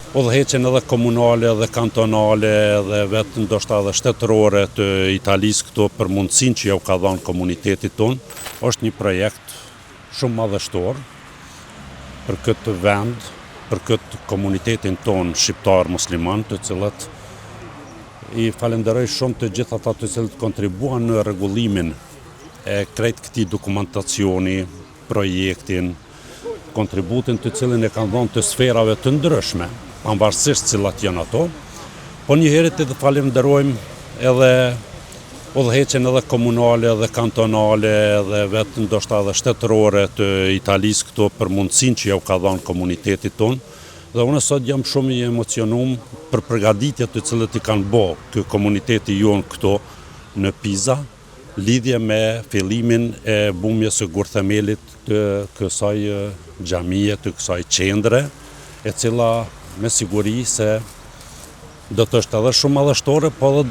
udhëheqjen edhe komunale dhe kantonale dhe vetë ndoshta edhe shtetërore të Italisë këto për mundësinë që ja u ka dhënë komunitetit tonë. Është një projekt shumë madhështor për këtë vend, për këtë komunitetin tonë shqiptar musliman, të cilët i falenderoj shumë të gjithë ata të cilët kontribuan në rregullimin e krejt këtij dokumentacioni, projektin, kontributin të cilin e kanë dhënë të sferave të ndryshme, pavarësisht cilat janë ato, po njëherët edhe falenderojmë edhe udhëheqjen edhe komunale dhe kantonale dhe vetë ndoshta edhe shtetërore të Italisë këto për mundësinë që ja u ka dhënë komunitetit tonë. Dhe unë sot jam shumë i emocionuar për përgatitjet të cilët i kanë bërë ky komuniteti jonë këto në Piza, lidhje me fillimin e bumjes së gurthemelit të kësaj xhamie, të kësaj qendre, e cila me siguri se do të është edhe shumë madhështore, po edhe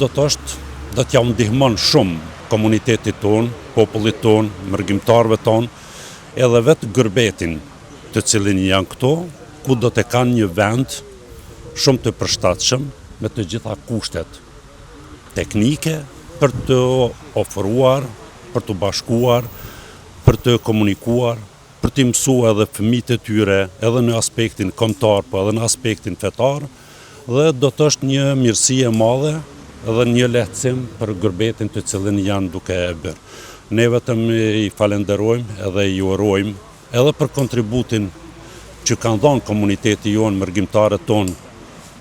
do t'ja ndihmon shumë komunitetit tonë, popullit tonë, mërgjimtarëve tonë, edhe vetë gërbetin të cilin janë këto, ku do të kanë një vend shumë të përshtatshëm me të gjitha kushtet teknike për të ofruar, për të bashkuar, për të komunikuar, për të mësuar edhe fëmijët e tyre, edhe në aspektin kombëtar, po edhe në aspektin fetar, dhe do të është një mirësi e madhe edhe një lehtësim për gërbetin të cilin janë duke e bërë. Ne vetëm i falenderojmë edhe i urojmë edhe për kontributin që kanë dhënë komuniteti jonë, mërgjimtarët tonë,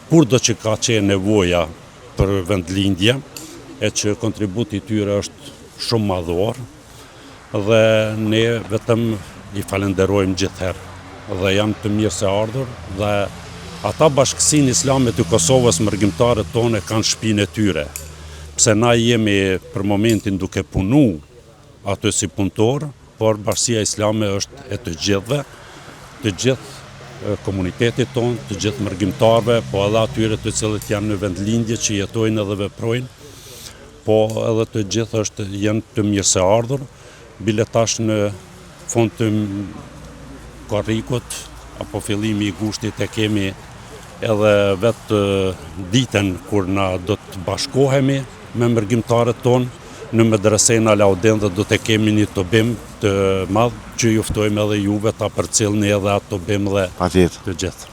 kurdo që ka qenë nevoja për vendlindje, e që kontributi i tyre është shumë madhor, dhe ne vetëm i falenderojmë gjithherë dhe janë të mirë se ardhur, dhe ata Bashkësinë Islame të Kosovës, mërgjimtarët tonë kanë shtëpinë e tyre, pse na jemi për momentin duke punu aty si punëtor, por Bashkia Islame është e të gjithëve, të gjithë komunitetit tonë, të gjithë mërgjimtarëve, po edhe atyre të cilët janë në vendlindje që jetojnë edhe veprojnë, po edhe të gjithë janë të mirë se ardhur, bile tash në fund të korrikut, apo fillimi i gushtit e kemi edhe vetë ditën kur na do të bashkohemi me mërgjimtarët tonë në medresen Alaudin dhe do të kemi një tobim të madh që ju ftojmë edhe juve ta përcjellni edhe atë tobim dhe të gjithë.